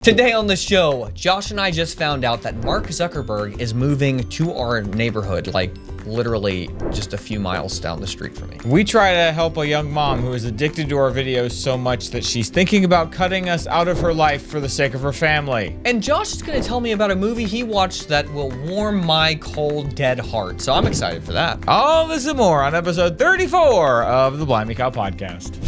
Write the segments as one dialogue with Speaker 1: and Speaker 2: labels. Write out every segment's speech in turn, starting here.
Speaker 1: Today on the show, Josh and I just found out that Mark Zuckerberg is moving to our neighborhood, like literally just a few miles down the street from me.
Speaker 2: We try to help a young mom who is addicted to our videos so much that she's thinking about cutting us out of her life for the sake of her family.
Speaker 1: And Josh is gonna tell me about a movie he watched that will warm my cold, dead heart. So I'm excited for that.
Speaker 2: All this and more on episode 34 of the Blimey Cow podcast.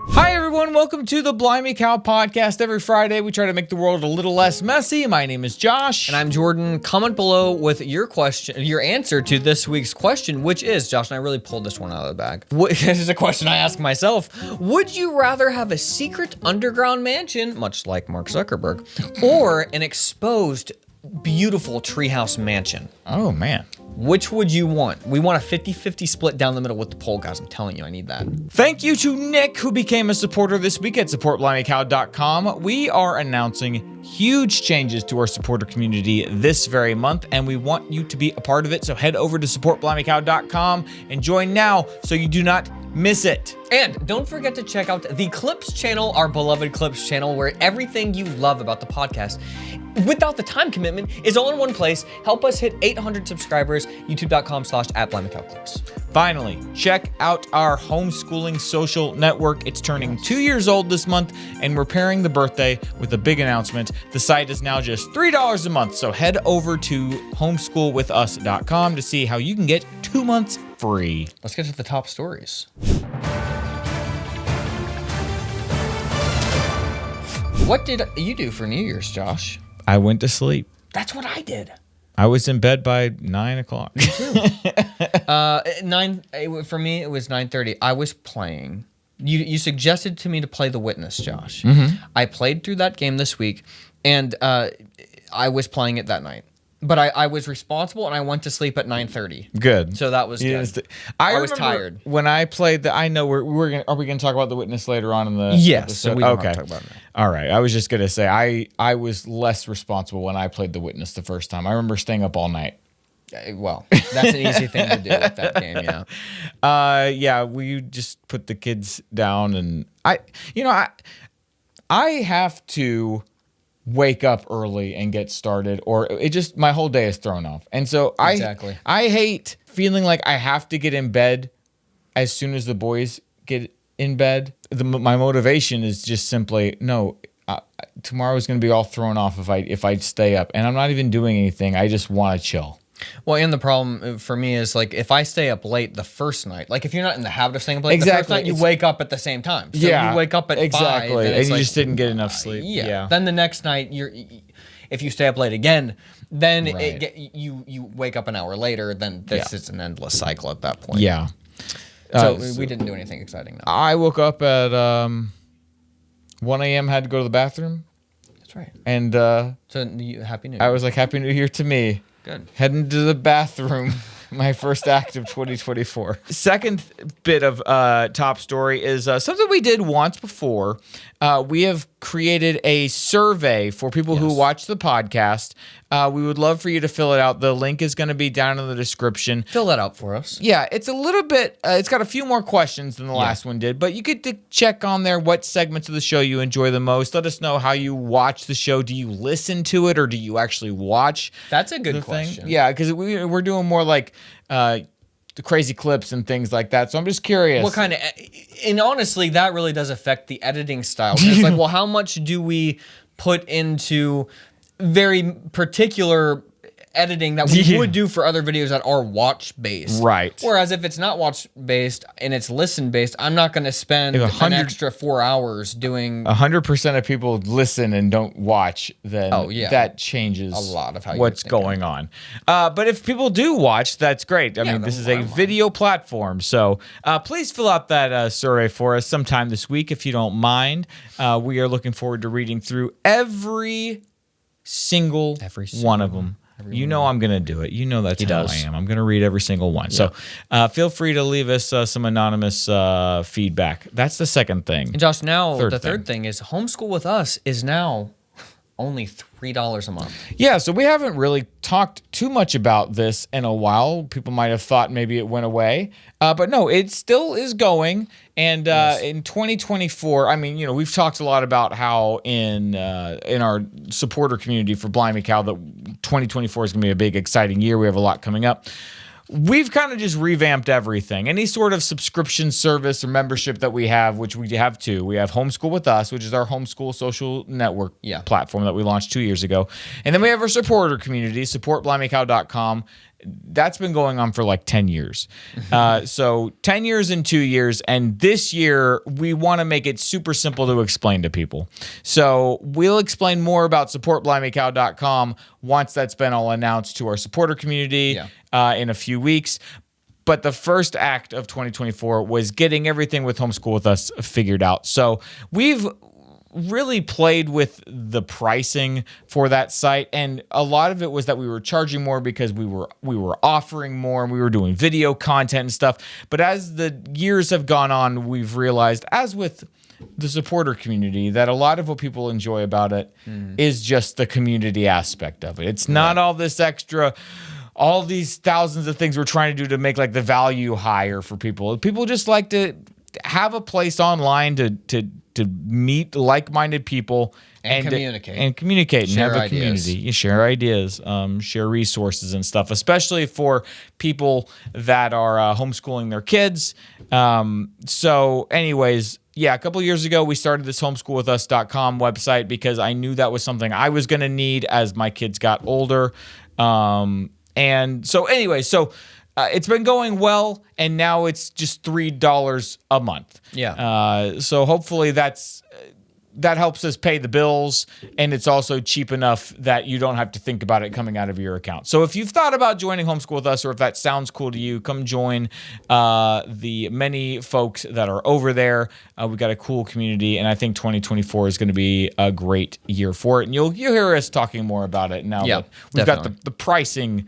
Speaker 2: Hi everyone, welcome to the Blimey Cow podcast. Every Friday we try to make the world a little less messy. My name is Josh.
Speaker 1: And I'm Jordan. Comment below with your question, your answer to this week's question, which is, Josh and I really pulled this one out of the bag. This is a question I ask myself. Would you rather have a secret underground mansion, much like Mark Zuckerberg, or an exposed, beautiful treehouse mansion?
Speaker 2: Oh man.
Speaker 1: Which would you want? We want a 50-50 split down the middle with the poll, guys. I'm telling you, I need that.
Speaker 2: Thank you to Nick, who became a supporter this week at supportblimeycow.com. We are announcing huge changes to our supporter community this very month, and we want you to be a part of it. So head over to supportblimeycow.com and join now so you do not miss it.
Speaker 1: And don't forget to check out the Clips channel, our beloved Clips channel, where everything you love about the podcast, without the time commitment, is all in one place. Help us hit 800 subscribers, youtube.com/@BlimeyCowClips.
Speaker 2: Finally, check out our homeschooling social network. It's turning 2 years old this month, and we're pairing the birthday with a big announcement. The site is now just $3 a month, so head over to homeschoolwithus.com to see how you can get 2 months free.
Speaker 1: Let's get to the top stories. What did you do for New Year's, Josh?
Speaker 2: I went to sleep.
Speaker 1: That's what I did.
Speaker 2: I was in bed by 9 o'clock.
Speaker 1: For me, it was 9:30. I was playing. You suggested to me to play The Witness, Josh.
Speaker 2: Mm-hmm.
Speaker 1: I played through that game this week, and I was playing it that night. But I was responsible, and I went to sleep at 9:30.
Speaker 2: Good.
Speaker 1: So that was good. I was tired.
Speaker 2: When I played I know we're gonna. Are we gonna talk about The Witness later on in the
Speaker 1: Yes.
Speaker 2: episode?
Speaker 1: So we don't have to talk about it now.
Speaker 2: All right. I was just gonna say I was less responsible when I played The Witness the first time. I remember staying up all night.
Speaker 1: Well, that's an easy thing to do with that game, yeah.
Speaker 2: Yeah. We just put the kids down, and I have to wake up early and get started, or it just, my whole day is thrown off. And so
Speaker 1: Exactly.
Speaker 2: I hate feeling like I have to get in bed as soon as the boys get in bed. My motivation is just simply, no, tomorrow's going to be all thrown off if I stay up, and I'm not even doing anything. I just want to chill.
Speaker 1: Well, and the problem for me is, like, if I stay up late the first night, like if you're not in the habit of staying up late the first night, you wake up at the same time. So you wake up at 5.
Speaker 2: And you just didn't get enough sleep.
Speaker 1: Yeah. Then the next night, if you stay up late again, then you wake up an hour later. Then this is an endless cycle at that point.
Speaker 2: Yeah.
Speaker 1: So we didn't do anything exciting. No.
Speaker 2: I woke up at 1 a.m. Had to go to the bathroom.
Speaker 1: That's right.
Speaker 2: And
Speaker 1: so Happy New Year.
Speaker 2: I was like, Happy New Year to me.
Speaker 1: Good.
Speaker 2: Heading to the bathroom. My first act of 2024. Second bit of top story is something we did once before. We have created a survey for people who watch the podcast. We would love for you to fill it out. The link is going to be down in the description.
Speaker 1: Fill that out for us.
Speaker 2: Yeah, it's a little bit, it's got a few more questions than the last one did, but you get to check on there what segments of the show you enjoy the most. Let us know how you watch the show. Do you listen to it, or do you actually watch?
Speaker 1: That's a good question.
Speaker 2: Yeah, because we're doing more like the crazy clips and things like that. So I'm just curious.
Speaker 1: What kind of, and honestly, that really does affect the editing style. It's like, well, how much do we put into very particular editing that we would do for other videos that are watch-based.
Speaker 2: Right.
Speaker 1: Whereas if it's not watch-based and it's listen-based, I'm not going to spend an extra 4 hours doing...
Speaker 2: 100% of people listen and don't watch, then that changes
Speaker 1: a lot of how
Speaker 2: what's going on. But if people do watch, that's great. I mean, this is a video platform, so please fill out that survey for us sometime this week if you don't mind. We are looking forward to reading through every single one of them. You know I'm going to do it. You know that's how I am. I'm going to read every single one. Yeah. So feel free to leave us some anonymous feedback. That's the second thing.
Speaker 1: And Josh, now the third thing is Homeschool with Us is now only $3 a month.
Speaker 2: Yeah, so we haven't really talked too much about this in a while. People might have thought maybe it went away, but no, it still is going. And in 2024, I mean, we've talked a lot about how in our supporter community for Blimey Cow that 2024 is going to be a big, exciting year. We have a lot coming up. We've kind of just revamped everything. Any sort of subscription service or membership that we have, which we have two. We have Homeschool With Us, which is our homeschool social network platform that we launched 2 years ago. And then we have our supporter community, supportblimeycow.com. That's been going on for like 10 years. So 10 years and 2 years. And this year, we want to make it super simple to explain to people. So we'll explain more about supportblimeycow.com once that's been all announced to our supporter community in a few weeks. But the first act of 2024 was getting everything with Homeschool With Us figured out. So we've really played with the pricing for that site, and a lot of it was that we were charging more because we were offering more and we were doing video content and stuff. But as the years have gone on, we've realized, as with the supporter community, that a lot of what people enjoy about it is just the community aspect of it. It's not all this extra, all these thousands of things we're trying to do to make like the value higher for people. People just like to have a place online to meet like-minded people
Speaker 1: and
Speaker 2: communicate
Speaker 1: share
Speaker 2: and have a
Speaker 1: ideas.
Speaker 2: community. You share ideas, share resources and stuff, especially for people that are homeschooling their kids. So anyways, a couple of years ago, we started this homeschoolwithus.com website because I knew that was something I was going to need as my kids got older. And so anyway, it's been going well, and now it's just $3 a month. So hopefully that helps us pay the bills, and it's also cheap enough that you don't have to think about it coming out of your account. So if you've thought about joining Homeschool With Us, or if that sounds cool to you, come join the many folks that are over there. We've got a cool community, and I think 2024 is going to be a great year for it. And you'll hear us talking more about it now that we've got the pricing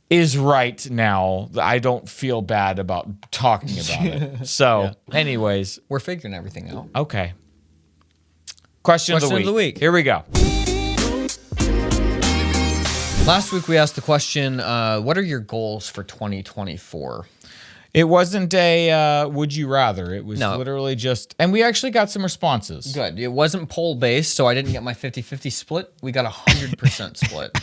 Speaker 2: is right now. I don't feel bad about talking about it. So anyways.
Speaker 1: We're figuring everything out.
Speaker 2: Okay. Question of the week. Here we go.
Speaker 1: Last week we asked the question, what are your goals for 2024?
Speaker 2: It wasn't a would you rather. It was literally just, and we actually got some responses.
Speaker 1: Good. It wasn't poll-based, so I didn't get my 50-50 split. We got 100% split.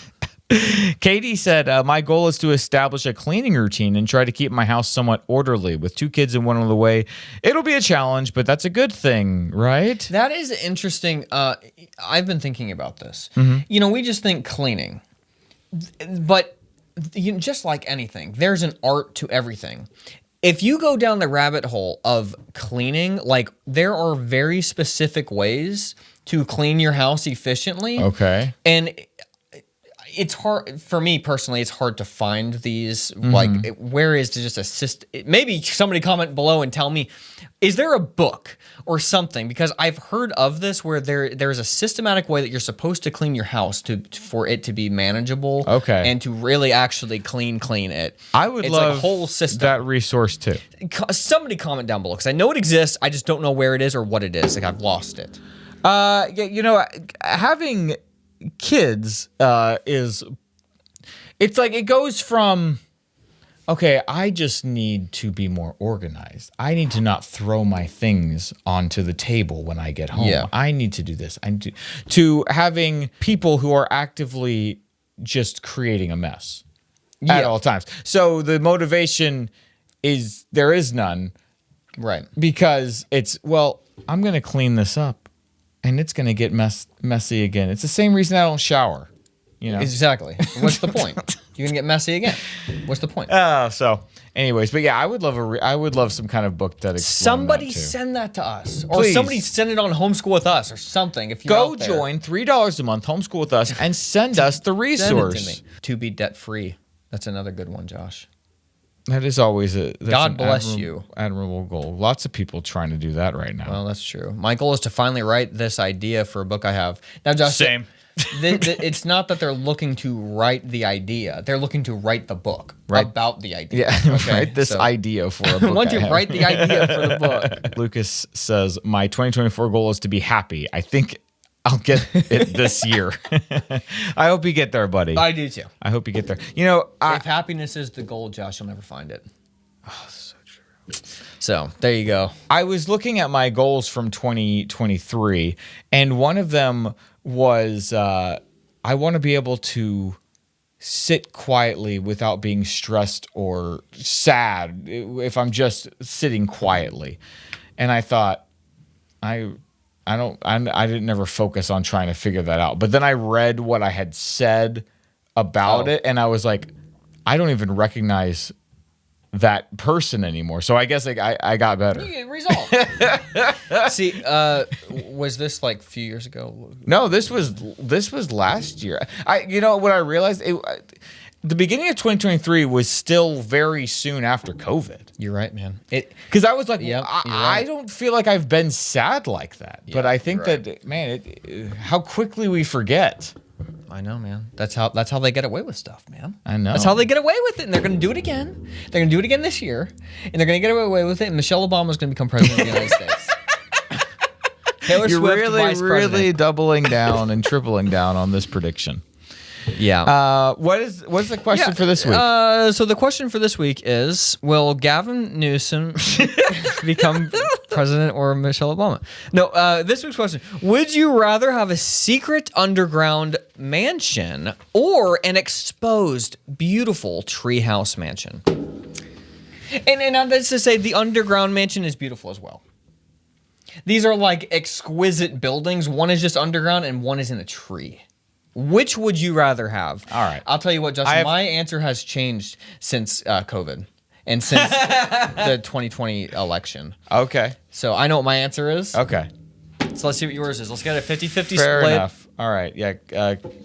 Speaker 2: Katie said, my goal is to establish a cleaning routine and try to keep my house somewhat orderly. With 2 kids and one on the way, it'll be a challenge, but that's a good thing, right?
Speaker 1: That is interesting. I've been thinking about this. We just think cleaning. But just like anything, there's an art to everything. If you go down the rabbit hole of cleaning, like there are very specific ways to clean your house efficiently.
Speaker 2: Okay.
Speaker 1: And it's hard for me personally. It's hard to find these. Like, where is just a system? Maybe somebody comment below and tell me, is there a book or something? Because I've heard of this where there's a systematic way that you're supposed to clean your house for it to be manageable.
Speaker 2: Okay.
Speaker 1: And to really actually clean it.
Speaker 2: I would love
Speaker 1: like a whole system.
Speaker 2: That resource too.
Speaker 1: Somebody comment down below because I know it exists. I just don't know where it is or what it is. Like I've lost it.
Speaker 2: Having kids it's like it goes from, okay, I just need to be more organized. I need to not throw my things onto the table when I get home. I need to do this. To having people who are actively just creating a mess at all times. So the motivation there is none.
Speaker 1: Right.
Speaker 2: Because it's, I'm going to clean this up. And it's going to get messy again. It's the same reason I don't shower.
Speaker 1: Exactly. What's the point? You're going to get messy again. What's the point?
Speaker 2: So anyways, but I would love some kind of book that explains
Speaker 1: somebody
Speaker 2: that too.
Speaker 1: Send that to us.
Speaker 2: Please.
Speaker 1: Or somebody send it on Homeschool With Us or something. If you're
Speaker 2: Go join $3 a month Homeschool With Us and send us the resource.
Speaker 1: Send it to me. To be debt free. That's another good one, Josh.
Speaker 2: That is always
Speaker 1: God bless you.
Speaker 2: Admirable goal. Lots of people trying to do that right now.
Speaker 1: Well, that's true. My goal is to finally write this idea for a book I have. Now, Josh,
Speaker 2: same.
Speaker 1: It's not that they're looking to write the idea; they're looking to write the book about the idea.
Speaker 2: Yeah, okay? Write this idea for a book.
Speaker 1: I want you to write the idea for the book.
Speaker 2: Lucas says, "My 2024 goal is to be happy. I think I'll get it this year. I hope you get there, buddy.
Speaker 1: I do too.
Speaker 2: I hope you get there. You know,
Speaker 1: If happiness is the goal, Josh, you'll never find it. Oh, so true. So there you go.
Speaker 2: I was looking at my goals from 2023, and one of them was I want to be able to sit quietly without being stressed or sad if I'm just sitting quietly. And I thought, I didn't ever focus on trying to figure that out. But then I read what I had said about it, and I was like, I don't even recognize that person anymore. So I guess I got better.
Speaker 1: Resolved. See, was this like a few years ago?
Speaker 2: No, this was last year. You know what I realized? The beginning of 2023 was still very soon after COVID.
Speaker 1: You're right, man.
Speaker 2: Because I was like,
Speaker 1: Yep,
Speaker 2: I don't feel like I've been sad like that.
Speaker 1: Yeah,
Speaker 2: but I think
Speaker 1: you're right.
Speaker 2: that, man, how quickly we forget.
Speaker 1: I know, man. That's how they get away with stuff, man.
Speaker 2: I know.
Speaker 1: That's how they get away with it, and they're going to do it again. They're going to do it again this year, and they're going to get away with it. And Michelle Obama is going to become president of the United States. Taylor
Speaker 2: You're
Speaker 1: Swift,
Speaker 2: really,
Speaker 1: vice
Speaker 2: really
Speaker 1: president.
Speaker 2: doubling down and tripling down on this prediction.
Speaker 1: Yeah.
Speaker 2: What's the question for this week?
Speaker 1: So the question for this week is: will Gavin Newsom become president or Michelle Obama? No. This week's question: would you rather have a secret underground mansion or an exposed, beautiful treehouse mansion? And that's to say, the underground mansion is beautiful as well. These are like exquisite buildings. One is just underground, and one is in a tree. Which would you rather have?
Speaker 2: All right.
Speaker 1: I'll tell you what, Justin, my answer has changed since COVID and since the 2020 election.
Speaker 2: Okay.
Speaker 1: So I know what my answer is.
Speaker 2: Okay.
Speaker 1: So let's see what yours is. Let's get a 50-50 split.
Speaker 2: Fair enough. All right. Yeah.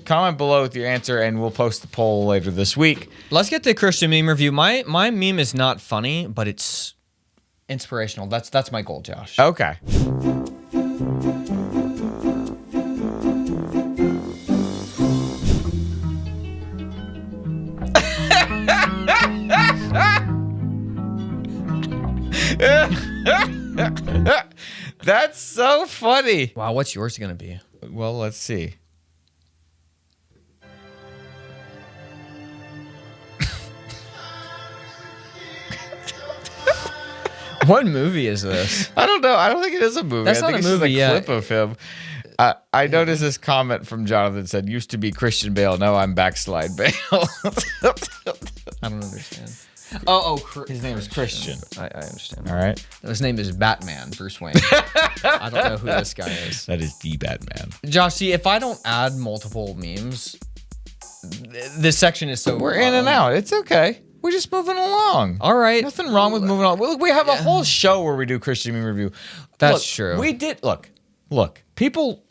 Speaker 2: Comment below with your answer, and we'll post the poll later this week.
Speaker 1: Let's get the Christian meme review. My meme is not funny, but it's inspirational. That's my goal, Josh.
Speaker 2: Okay. That's so funny.
Speaker 1: Wow, what's yours gonna be?
Speaker 2: Well, let's see.
Speaker 1: What movie is this?
Speaker 2: I don't know. I don't think it is a movie.
Speaker 1: That's
Speaker 2: I think
Speaker 1: not a
Speaker 2: it's just
Speaker 1: movie, yeah.
Speaker 2: clip of him. I noticed this comment from Jonathan said, "Used to be Christian Bale, now I'm backslide Bale."
Speaker 1: I don't understand.
Speaker 2: His name is Christian.
Speaker 1: I understand.
Speaker 2: All right.
Speaker 1: His name is Batman, Bruce Wayne. I don't know who this guy is.
Speaker 2: That is the Batman.
Speaker 1: Josh, see, if I don't add multiple memes, this section is so...
Speaker 2: We're in and out. It's okay. We're just moving along.
Speaker 1: All right.
Speaker 2: Nothing wrong with moving on. We have a whole show where we do Christian meme review.
Speaker 1: That's true.
Speaker 2: We did look. People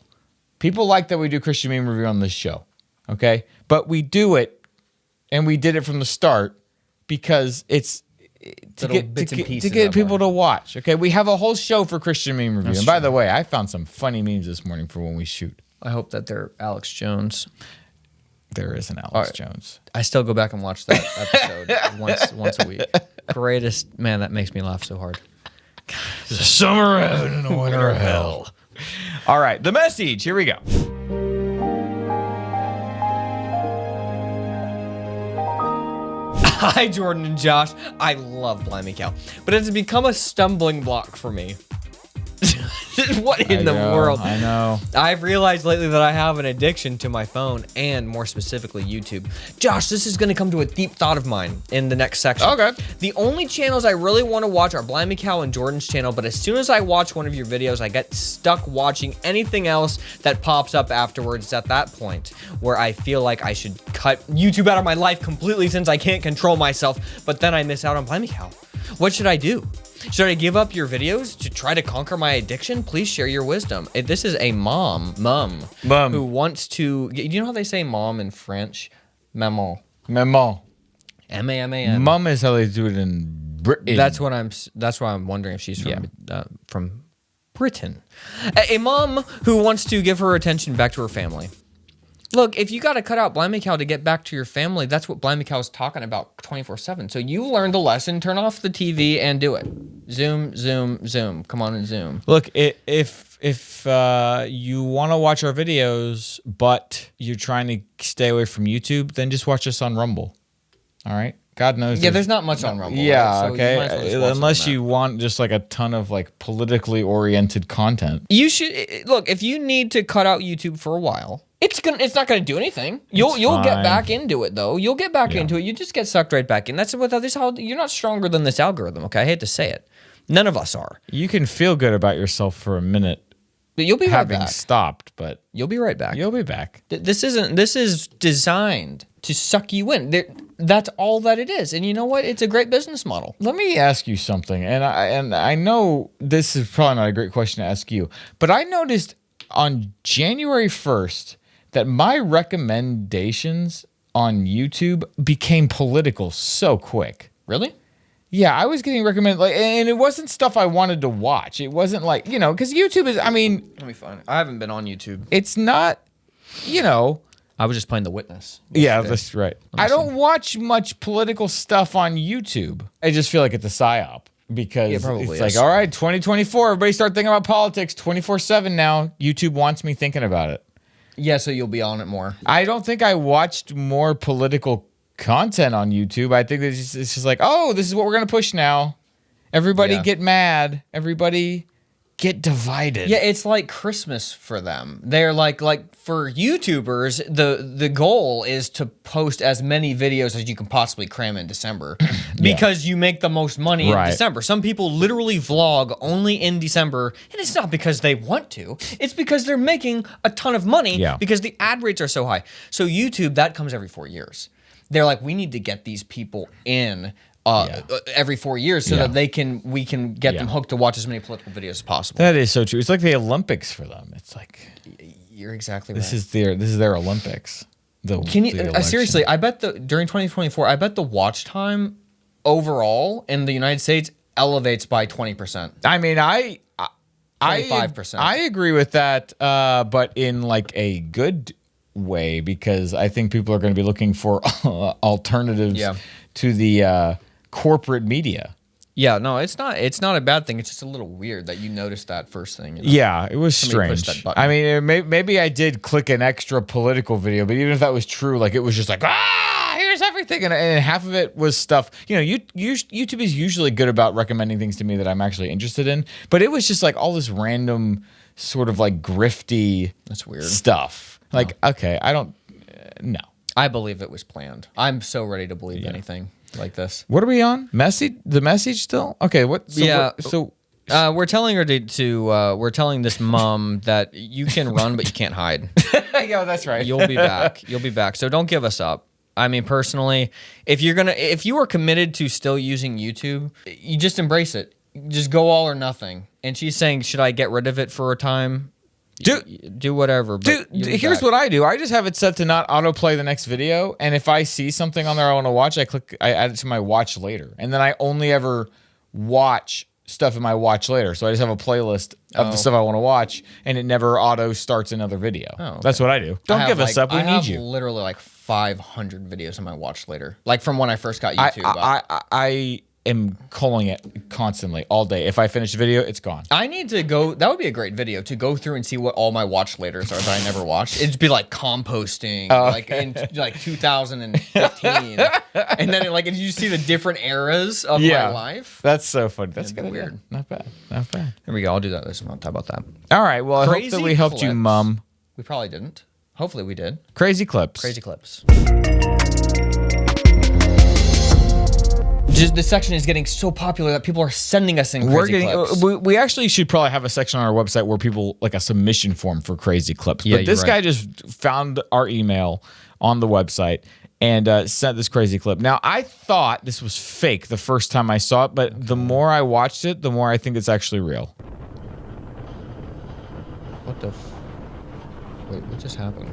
Speaker 2: like that we do Christian meme review on this show. Okay? But we do it, and we did it from the start because it's to get people to watch. Okay? We have a whole show for Christian meme review.
Speaker 1: That's
Speaker 2: and by
Speaker 1: true.
Speaker 2: the way, I found some funny memes this morning for when we shoot.
Speaker 1: I hope that they're Alex Jones.
Speaker 2: There is an Alex Jones.
Speaker 1: I still go back and watch that episode once a week. Greatest, man, that makes me laugh so hard.
Speaker 2: The summer out and the winter hell. All right, the message. Here we go.
Speaker 1: Hi, Jordan and Josh. I love Blimey Cow, but it's become a stumbling block for me. What in the world?
Speaker 2: I know.
Speaker 1: I've realized lately that I have an addiction to my phone and more specifically YouTube. Josh, this is going to come to a deep thought of mine in the next section.
Speaker 2: Okay.
Speaker 1: The only channels I really want to watch are Blimey Cow and Jordan's channel, but as soon as I watch one of your videos, I get stuck watching anything else that pops up afterwards. It's at that point where I feel like I should cut YouTube out of my life completely since I can't control myself, but then I miss out on Blimey Cow. What should I do? Should I give up your videos to try to conquer my addiction? Please share your wisdom. This is a mom who wants to... Do you know how they say mom in French? Maman.
Speaker 2: Maman.
Speaker 1: M-A-M-A-N.
Speaker 2: Mum is how they do it in Britain.
Speaker 1: That's why I'm wondering if she's from Britain. A mom who wants to give her attention back to her family. Look, if you got to cut out Blimey Cow to get back to your family, that's what Blimey Cow is talking about 24/7. So you learned the lesson, turn off the TV and do it. Zoom, zoom, zoom. Come on and zoom.
Speaker 2: Look, if you want to watch our videos, but you're trying to stay away from YouTube, then just watch us on Rumble. All right? God knows.
Speaker 1: Yeah, there's not much on Rumble.
Speaker 2: Yeah,
Speaker 1: right? So
Speaker 2: okay.
Speaker 1: you might as well just watch
Speaker 2: Unless
Speaker 1: it on
Speaker 2: you want just like a ton of like politically oriented content.
Speaker 1: You should look, if you need to cut out YouTube for a while, it's not gonna do anything. You'll get back into it though. You'll get back into it. You just get sucked right back in. That's what this how you're not stronger than this algorithm, okay? I hate to say it. None of us are.
Speaker 2: You can feel good about yourself for a minute.
Speaker 1: But you'll be right
Speaker 2: having
Speaker 1: back.
Speaker 2: Stopped, but
Speaker 1: You'll be right back.
Speaker 2: you'll be back.
Speaker 1: This is designed to suck you in. That's all that it is. And you know what? It's a great business model.
Speaker 2: Let me ask you something, and I know this is probably not a great question to ask you, but I noticed on January 1st that my recommendations on YouTube became political so quick.
Speaker 1: Really?
Speaker 2: Yeah, I was getting recommended, like, and it wasn't stuff I wanted to watch. It wasn't like, because YouTube is, I mean,
Speaker 1: Let me find it. I haven't been on YouTube.
Speaker 2: it's not,
Speaker 1: I was just playing The Witness.
Speaker 2: Yeah, that's right. I don't watch much political stuff on YouTube. I just feel like it's a psyop because
Speaker 1: Yeah, probably
Speaker 2: it's
Speaker 1: is.
Speaker 2: like, all right, 2024, everybody start thinking about politics 24/7 now. YouTube wants me thinking about it.
Speaker 1: Yeah, so you'll be on it more.
Speaker 2: I don't think I watched more political content on YouTube. I think it's just like, oh, this is what we're going to push now. Everybody get mad. Everybody get divided.
Speaker 1: Yeah, it's like Christmas for them. They're like for YouTubers, the goal is to post as many videos as you can possibly cram in December because you make the most money in December. Some people literally vlog only in December, and it's not because they want to. It's because they're making a ton of money because the ad rates are so high. So YouTube, that comes every 4 years. They're like, we need to get these people in every 4 years so that we can get them hooked to watch as many political videos as possible.
Speaker 2: That is so true. It's like the Olympics for them. It's like
Speaker 1: you're exactly right.
Speaker 2: This is their Olympics.
Speaker 1: Can you seriously? I bet during 2024, I bet the watch time overall in the United States elevates by 20%.
Speaker 2: I mean,
Speaker 1: 25%.
Speaker 2: I agree with that, but in like a good way, because I think people are going to be looking for alternatives to the corporate media.
Speaker 1: Yeah, no, it's not a bad thing. It's just a little weird that you noticed that first thing.
Speaker 2: Yeah, it was strange.
Speaker 1: Pushed that button.
Speaker 2: I mean, maybe I did click an extra political video, but even if that was true, like it was just like, here's everything, and half of it was stuff. YouTube is usually good about recommending things to me that I'm actually interested in, but it was just like all this random sort of like grifty
Speaker 1: That's weird
Speaker 2: stuff. Like, okay, I don't no.
Speaker 1: I believe it was planned. I'm so ready to believe anything like this.
Speaker 2: What are we on? The message still? Okay, what?
Speaker 1: We're telling her we're telling this mom that you can run, but you can't hide.
Speaker 2: Yeah, that's right.
Speaker 1: You'll be back. You'll be back. So don't give us up. I mean, personally, if you are committed to still using YouTube, you just embrace it. Just go all or nothing. And she's saying, should I get rid of it for a time? Do whatever. But
Speaker 2: here's what I do. I just have it set to not autoplay the next video, and if I see something on there I want to watch, I add it to my watch later, and then I only ever watch stuff in my watch later. So I just have a playlist of the stuff I want to watch, and it never auto starts another video. Oh, okay. That's what I do. Don't give us up. We need you.
Speaker 1: Literally like 500 videos on my watch later, like from when I first got YouTube.
Speaker 2: I am calling it constantly all day. If I finish a video, it's gone.
Speaker 1: I need to go. That would be a great video to go through and see what all my watch laters are that I never watched. It'd be like composting, like in like 2015, and then if you see the different eras of my life.
Speaker 2: That's so funny. That's
Speaker 1: good. Weird.
Speaker 2: Not bad. Not bad.
Speaker 1: Here we go. I'll do that this month. How about that?
Speaker 2: All right. Well, I hope that we helped you, Mom.
Speaker 1: We probably didn't. Hopefully, we did.
Speaker 2: Crazy clips.
Speaker 1: Crazy clips. The section is getting so popular that people are sending us in crazy clips.
Speaker 2: We actually should probably have a section on our website where people like a submission form for crazy clips.
Speaker 1: Yeah,
Speaker 2: but this guy just found our email on the website and sent this crazy clip. Now, I thought this was fake the first time I saw it, but the more I watched it, the more I think it's actually real.
Speaker 1: What the? Wait, what just happened?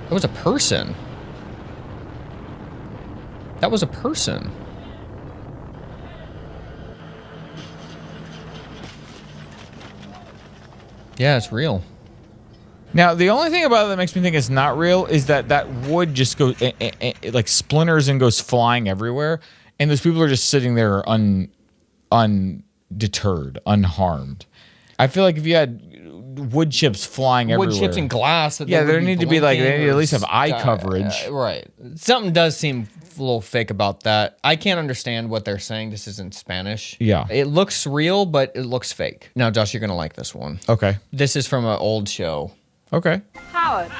Speaker 1: That was a person. That was a person. Yeah, it's real.
Speaker 2: Now, the only thing about it that makes me think it's not real is that wood just goes like splinters and goes flying everywhere, and those people are just sitting there undeterred, unharmed. I feel like if you had wood chips flying everywhere,
Speaker 1: Wood chips and glass.
Speaker 2: there need to be like they need to at least have eye coverage.
Speaker 1: Right. Something does seem a little fake about that. I can't understand what they're saying. This isn't Spanish.
Speaker 2: Yeah.
Speaker 1: It looks real, but it looks fake. Now, Josh, you're gonna like this one.
Speaker 2: Okay.
Speaker 1: This is from an old show.
Speaker 2: Okay.
Speaker 3: Howard,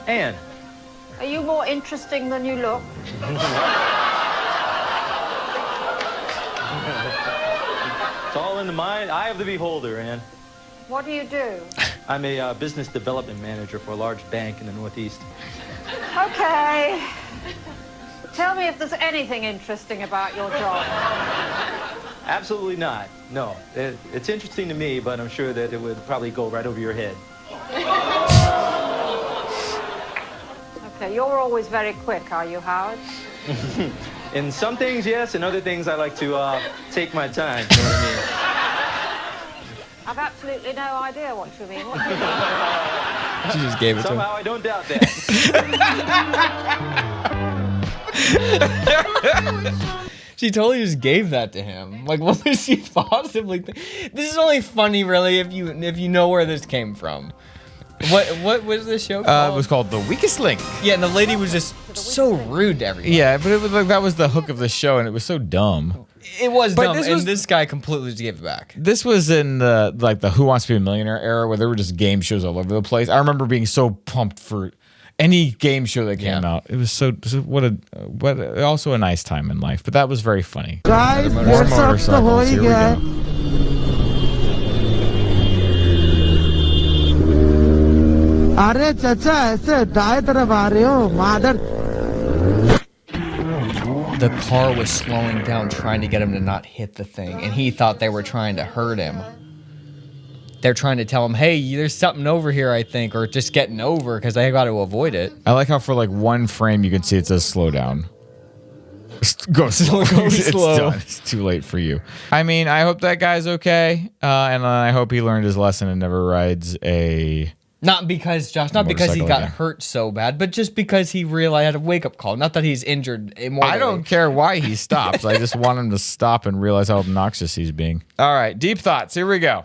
Speaker 4: Anne.
Speaker 3: are you more interesting than you look?
Speaker 4: It's all in the mind, eye of the beholder, Anne.
Speaker 3: What do you do?
Speaker 4: I'm a business development manager for a large bank in the Northeast.
Speaker 3: Okay. Tell me if there's anything interesting about your job.
Speaker 4: Absolutely not. No. It's interesting to me, but I'm sure that it would probably go right over your head.
Speaker 3: Okay, you're always very quick, are you, Howard?
Speaker 4: In some things, yes. In other things, I like to take my time. You know what I mean?
Speaker 3: I've absolutely no idea what you mean. What do you mean?
Speaker 1: She just gave it
Speaker 4: Somehow I don't doubt that.
Speaker 1: She totally just gave that to him. Like, what was she possibly This is only funny, really, if you know where this came from. What was this show called?
Speaker 2: It was called The Weakest Link.
Speaker 1: Yeah, and the lady was just so rude to everyone.
Speaker 2: Yeah, but it was like that was the hook of the show, and it was so dumb.
Speaker 1: It was
Speaker 2: But
Speaker 1: dumb,
Speaker 2: this
Speaker 1: this guy completely just gave it back.
Speaker 2: This was in the Who Wants to Be a Millionaire era, where there were just game shows all over the place. I remember being so pumped for any game show that came out. It was what also a nice time in life. But that was very funny.
Speaker 5: Guys,
Speaker 2: More
Speaker 5: what's up तो हो
Speaker 2: motorcycles.
Speaker 5: He
Speaker 2: Here we
Speaker 5: गया
Speaker 2: go.
Speaker 5: अरे चाचा ऐसे दाएं तरफ आ रहे हो मादर
Speaker 1: The car was slowing down, trying to get him to not hit the thing, and he thought they were trying to hurt him. They're trying to tell him, hey, there's something over here, I think, or just getting over, because they got to avoid it.
Speaker 2: I like how for like one frame you can see it says slow down. Go slow.
Speaker 1: Go
Speaker 2: It's
Speaker 1: slow.
Speaker 2: done. It's too late for you. I mean, I hope that guy's okay, and I hope he learned his lesson and never rides a.
Speaker 1: Not because, Josh, not because he
Speaker 2: Motorcycle
Speaker 1: got
Speaker 2: again.
Speaker 1: hurt so bad, but just because he realized had a wake-up call. Not that he's injured immortally.
Speaker 2: I don't care why he stops. I just want him to stop and realize how obnoxious he's being. All right, deep thoughts. Here we go.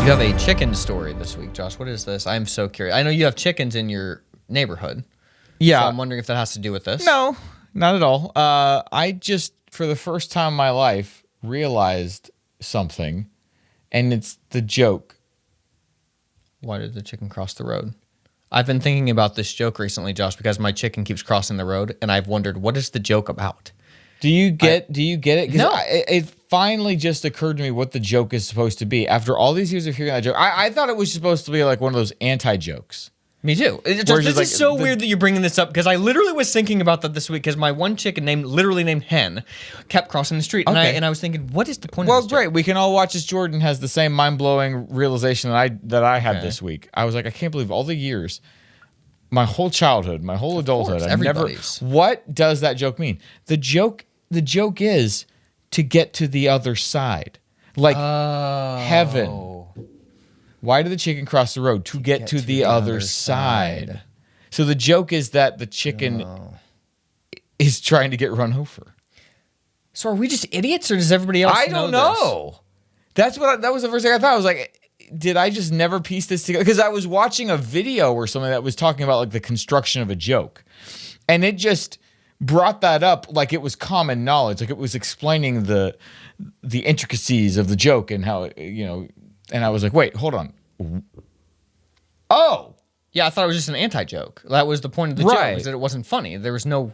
Speaker 1: You have a chicken story this week, Josh. What is this? I'm so curious. I know you have chickens in your neighborhood.
Speaker 2: Yeah.
Speaker 1: So I'm wondering if that has to do with this.
Speaker 2: No, not at all. I just, for the first time in my life, realized something, and it's the joke.
Speaker 1: Why did the chicken cross the road? I've been thinking about this joke recently, Josh, because my chicken keeps crossing the road, and I've wondered, what is the joke about?
Speaker 2: Do you get it? 'Cause
Speaker 1: No.
Speaker 2: it finally just occurred to me what the joke is supposed to be. After all these years of hearing that joke, I thought it was supposed to be like one of those anti-jokes.
Speaker 1: Me too. It's
Speaker 2: Where
Speaker 1: just,
Speaker 2: it's
Speaker 1: this
Speaker 2: like
Speaker 1: is so
Speaker 2: the-
Speaker 1: weird that you're bringing this up, because I literally was thinking about that this week, because my one chicken literally named Hen kept crossing the street,
Speaker 2: Okay.
Speaker 1: and I was thinking, what is the point
Speaker 2: Well,
Speaker 1: of this joke?
Speaker 2: great. We can all watch as Jordan has the same mind-blowing realization that I had this week. I was like, I can't believe all the years, my whole childhood, my whole adulthood,
Speaker 1: course,
Speaker 2: I've never.
Speaker 1: everybody's.
Speaker 2: What does that joke mean? The joke is to get to the other side, like heaven. Why did the chicken cross the road? To get to the other side. So the joke is that the chicken is trying to get run over.
Speaker 1: So are we just idiots, or does everybody else
Speaker 2: I don't know. That was the first thing I thought. I was like, did I just never piece this together? Because I was watching a video or something that was talking about like the construction of a joke, and it just brought that up like it was common knowledge, like it was explaining the intricacies of the joke and how and I was like, wait, hold on. Oh,
Speaker 1: Yeah, I thought it was just an anti-joke. That was the point of the
Speaker 2: Right.
Speaker 1: joke, is that it wasn't funny. There was no...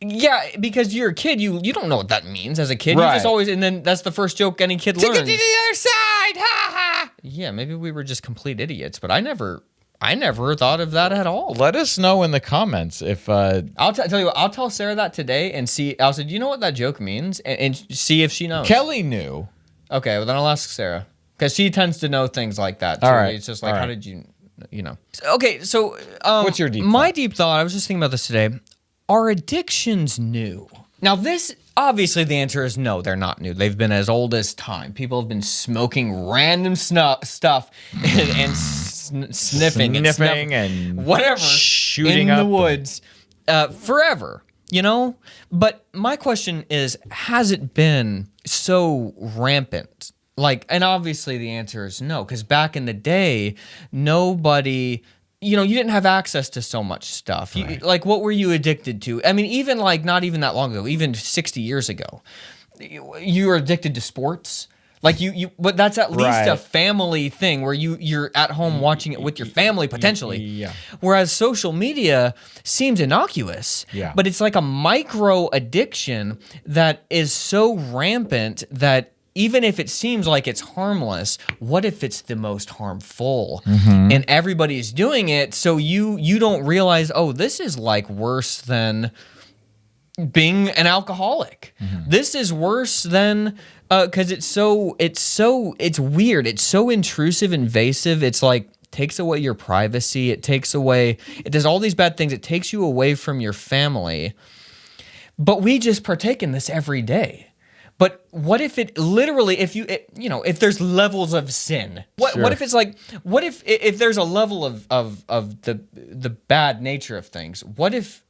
Speaker 1: Yeah, because you're a kid, you don't know what that means as a kid. You
Speaker 2: Right.
Speaker 1: just always... And then that's the first joke any kid
Speaker 2: to
Speaker 1: learns.
Speaker 2: get to the other side, ha ha.
Speaker 1: Yeah, maybe we were just complete idiots, but I never thought of that at all.
Speaker 2: Let us know in the comments if
Speaker 1: I'll tell you what, I'll tell Sarah that today and see... I'll say, do you know what that joke means? And see if she knows.
Speaker 2: Kelly knew.
Speaker 1: Okay, well then I'll ask Sarah. Because she tends to know things like that, too.
Speaker 2: All right,
Speaker 1: It's just like,
Speaker 2: all
Speaker 1: how
Speaker 2: right.
Speaker 1: did you know? Okay, so...
Speaker 2: What's your deep
Speaker 1: My
Speaker 2: thought?
Speaker 1: deep thought, I was just thinking about this today. Are addictions new? Now this, Obviously, the answer is no, they're not new. They've been as old as time. People have been smoking random stuff and sniffing
Speaker 2: and
Speaker 1: whatever
Speaker 2: shooting
Speaker 1: in
Speaker 2: up
Speaker 1: the woods forever, you know? But my question is, has it been so rampant? Like, and obviously the answer is no, because back in the day, nobody... You know, you didn't have access to so much stuff. Like, what were you addicted to? I mean, even like not even that long ago, even 60 years ago, you were addicted to sports. Like but that's at least a family thing where you're at home watching it with your family potentially.
Speaker 2: Yeah.
Speaker 1: Whereas social media seems innocuous, but it's like a micro addiction that is so rampant that even if it seems like it's harmless, what if it's the most harmful? And everybody's doing it, so you don't realize, oh, this is like worse than being an alcoholic. This is worse than because it's weird. It's so intrusive, invasive. It's like takes away your privacy. It does all these bad things. It takes you away from your family. But we just partake in this every day. But what if it literally, if there's levels of sin, what if it's like, what if there's a level of the bad nature of things? What if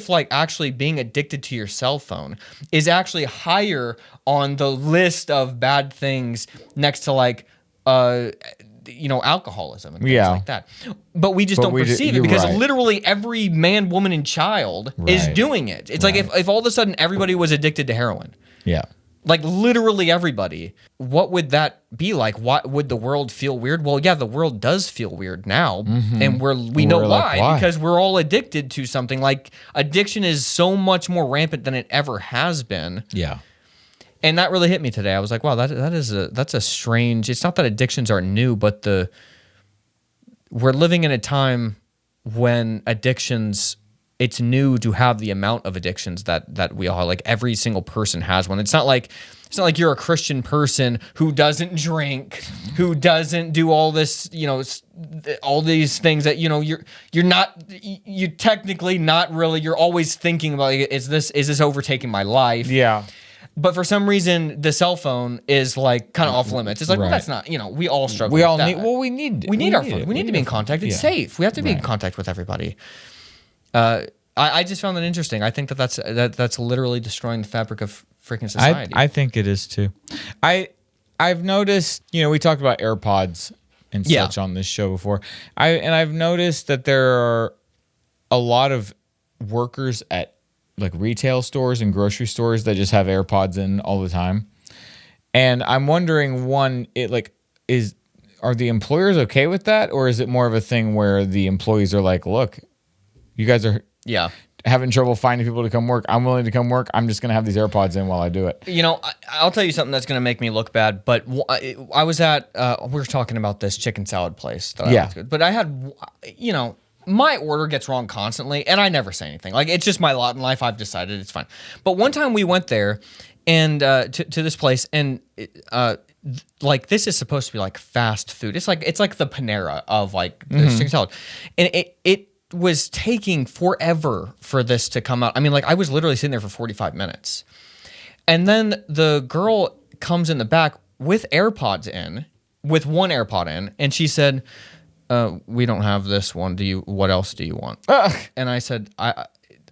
Speaker 1: like actually being addicted to your cell phone is actually higher on the list of bad things next to like, alcoholism and things like that. But we just don't perceive it because literally every man, woman, and child is doing it. It's like if all of a sudden everybody was addicted to heroin. Yeah. Like literally everybody, what would that be like? Why would the world feel weird? Well, yeah, the world does feel weird now, and we know why, because we're all addicted to something. Like addiction is so much more rampant than it ever has been. Yeah, and that really hit me today. I was like, wow, that's a strange. It's not that addictions are new, but we're living in a time when addictions. It's new to have the amount of addictions that we all have. Like every single person has one. It's not like you're a Christian person who doesn't drink, who doesn't do all this, all these things that you're technically not really. You're always thinking about is this overtaking my life? Yeah. But for some reason, the cell phone is like kind of off limits. It's like, well, that's not. We all struggle. We all need. Well, we need our phone. We need to be in contact. It's safe. We have to be in contact with everybody. I just found that interesting. I think that's literally destroying the fabric of freaking society.
Speaker 2: I think it is too. I've noticed, we talked about AirPods and such on this show before. I've noticed that there are a lot of workers at like retail stores and grocery stores that just have AirPods in all the time. And I'm wondering, are the employers okay with that, or is it more of a thing where the employees are like, look, you guys are having trouble finding people to come work. I'm willing to come work. I'm just going to have these AirPods in while I do it.
Speaker 1: I'll tell you something that's going to make me look bad, but I was at, we were talking about this chicken salad place. That I liked to, but I had, my order gets wrong constantly, and I never say anything. Like, it's just my lot in life. I've decided it's fine. But one time we went there and to this place, and like this is supposed to be like fast food. It's like the Panera of like the chicken salad, and it was taking forever for this to come out. I mean, like I was literally sitting there for 45 minutes, and then the girl comes in the back with AirPods in, with one AirPod in, and she said, "We don't have this one. What else do you want?" And I said, "I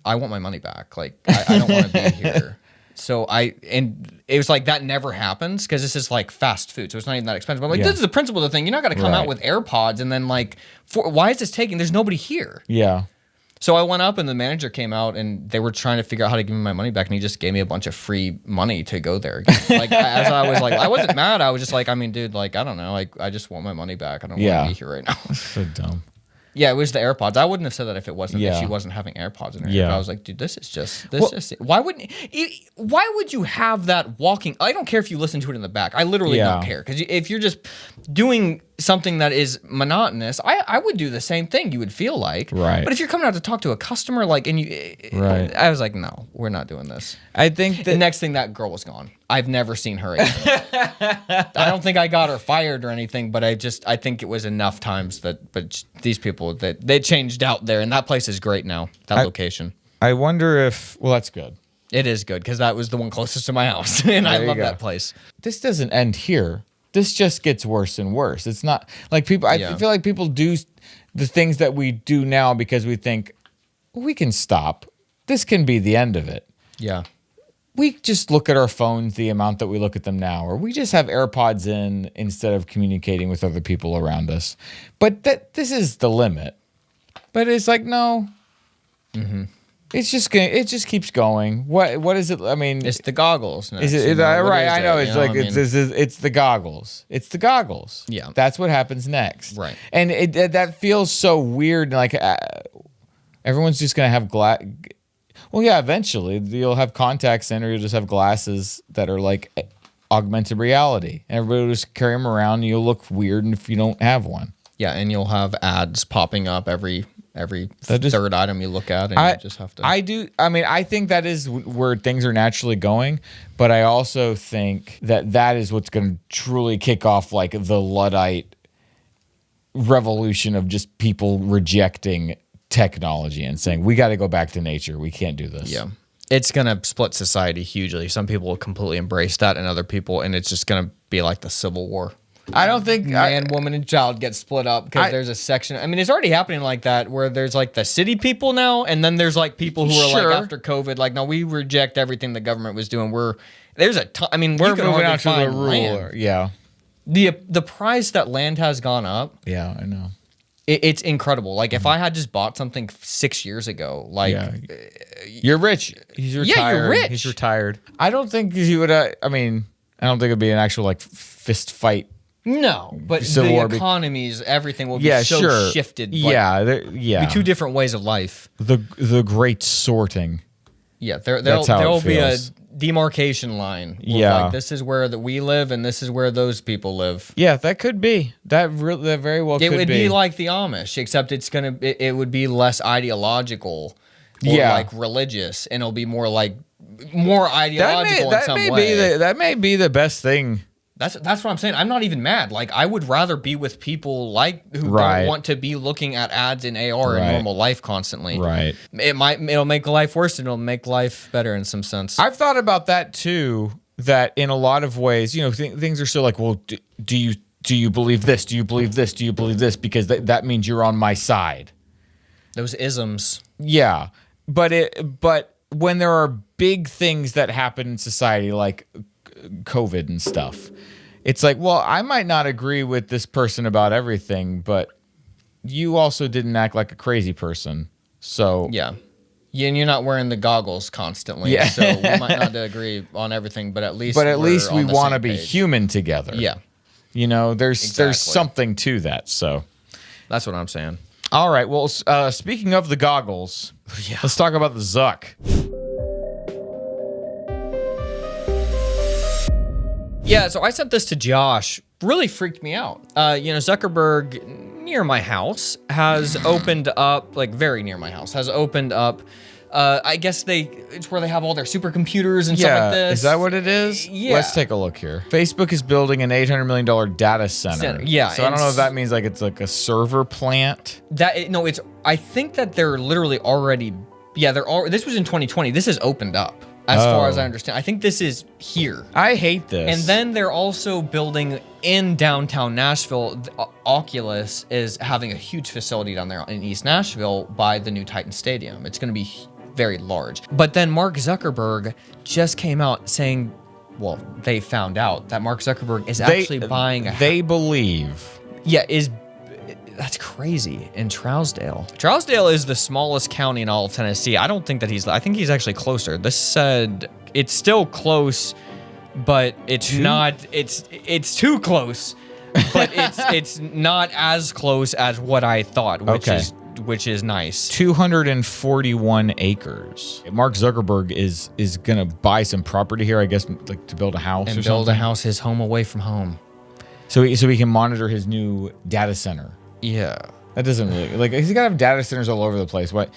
Speaker 1: want my money back. Like I don't want to be here." So and it was like that never happens because this is like fast food, so it's not even that expensive. But I'm like, this is the principle of the thing. You're not going to come out with AirPods and then like, why is this taking? There's nobody here. Yeah. So I went up and the manager came out and they were trying to figure out how to give me my money back, and he just gave me a bunch of free money to go there. Like as I was like, I wasn't mad. I was just like, I mean, dude, like I don't know, like I just want my money back. I don't want to be here right now.
Speaker 2: So dumb.
Speaker 1: Yeah, it was the AirPods. I wouldn't have said that if it wasn't if she wasn't having AirPods in her ear. But I was like, dude, why would you have that walking? I don't care if you listen to it in the back. I literally don't care, because if you're just doing something that is monotonous, I would do the same thing. You would feel like, right? But if you're coming out to talk to a customer, like, and I was like, no, we're not doing this. I think the next thing, that girl was gone. I've never seen her again. I don't think I got her fired or anything, but I think it was enough times but these people, that they changed out there, and that place is great now, that location.
Speaker 2: I wonder if, well, that's good.
Speaker 1: It is good because that was the one closest to my house, and I love that place.
Speaker 2: This doesn't end here. This just gets worse and worse. It's not like people. I feel like people do the things that we do now because we think we can stop. This can be the end of it.
Speaker 1: Yeah.
Speaker 2: We just look at our phones the amount that we look at them now, or we just have AirPods in instead of communicating with other people around us. But this is the limit. But it's like, no. Mm-hmm. It just keeps going. What is it? I mean,
Speaker 1: it's the goggles.
Speaker 2: Is it right? I know it's like it's the goggles. It's the goggles.
Speaker 1: Yeah,
Speaker 2: that's what happens next.
Speaker 1: Right,
Speaker 2: and that feels so weird. Like everyone's just gonna have glass. Well, yeah, eventually you'll have contacts in, or you'll just have glasses that are like augmented reality, and everybody will just carry them around. And you'll look weird if you don't have one.
Speaker 1: Yeah, and you'll have ads popping up every third item you look at, and you just have to.
Speaker 2: I think that is where things are naturally going, but I also think that is what's going to truly kick off like the Luddite revolution of just people rejecting technology and saying we got to go back to nature. We can't do this.
Speaker 1: Yeah, it's going to split society hugely. Some people will completely embrace that, and other people, and it's just going to be like the Civil War.
Speaker 2: I don't think
Speaker 1: man, woman, and child get split up because there's a section. I mean, it's already happening like that where there's like the city people now, and then there's like people who are like after COVID, like, no, we reject everything the government was doing. We're moving
Speaker 2: on to the ruler. Yeah.
Speaker 1: The price that land has gone up.
Speaker 2: Yeah, I know.
Speaker 1: It's incredible. Like if I had just bought something 6 years ago, like
Speaker 2: you're rich. He's retired.
Speaker 1: Yeah, you're rich.
Speaker 2: He's retired. I don't think he would. I don't think it'd be an actual like fist fight.
Speaker 1: No, but
Speaker 2: Civil
Speaker 1: the
Speaker 2: War
Speaker 1: economies, everything will be so shifted.
Speaker 2: Be
Speaker 1: two different ways of life.
Speaker 2: The great sorting.
Speaker 1: Yeah, there'll be a demarcation line. Like, this is where we live, and this is where those people live.
Speaker 2: Yeah, that could be. That very well could be.
Speaker 1: It would be like the Amish, except it would be less ideological or like religious, and it'll be more ideological in some way.
Speaker 2: That may be the best thing.
Speaker 1: That's what I'm saying. I'm not even mad. Like, I would rather be with people who don't want to be looking at ads in AR in normal life constantly.
Speaker 2: Right.
Speaker 1: It'll make life worse, and it'll make life better in some sense.
Speaker 2: I've thought about that too. That in a lot of ways, things are so like, well, do you believe this? Do you believe this? Do you believe this? Because that means you're on my side.
Speaker 1: Those isms.
Speaker 2: Yeah, but when there are big things that happen in society, like COVID and stuff, it's like, well, I might not agree with this person about everything, but you also didn't act like a crazy person. So
Speaker 1: yeah, and you're not wearing the goggles constantly. Yeah. So we might not agree on everything, but at least
Speaker 2: we want to be human together.
Speaker 1: Yeah.
Speaker 2: There's something to that. So
Speaker 1: that's what I'm saying.
Speaker 2: All right. Well, speaking of the goggles, let's talk about the Zuck.
Speaker 1: Yeah, so I sent this to Josh. Really freaked me out. Zuckerberg near my house has opened up, like very near my house, has opened up. I guess it's where they have all their supercomputers and stuff like this.
Speaker 2: Is that what it is?
Speaker 1: Yeah.
Speaker 2: Let's take a look here. Facebook is building an $800 million data center.
Speaker 1: Yeah.
Speaker 2: So I don't know if that means like it's like a server plant.
Speaker 1: I think that they're literally already. Yeah, this was in 2020. This has opened up. As far as I understand, I think this is here.
Speaker 2: I hate this.
Speaker 1: And then they're also building in downtown Nashville. Oculus is having a huge facility down there in East Nashville by the new Titan Stadium. It's going to be very large. But then Mark Zuckerberg just came out saying, well, they found out that Mark Zuckerberg is actually buying a house.
Speaker 2: They believe.
Speaker 1: Yeah, that's crazy. In Trousdale. Trousdale is the smallest county in all of Tennessee. I think he's actually closer. This said it's still close, but it's not, it's too close, but it's not as close as what I thought, which is nice.
Speaker 2: 241 acres. Mark Zuckerberg is going to buy some property here, I guess, like to build a house
Speaker 1: and
Speaker 2: or
Speaker 1: build
Speaker 2: something.
Speaker 1: a house, his home away from home.
Speaker 2: So he can monitor his new data center.
Speaker 1: Yeah,
Speaker 2: that doesn't really like. He's got to have data centers all over the place. What?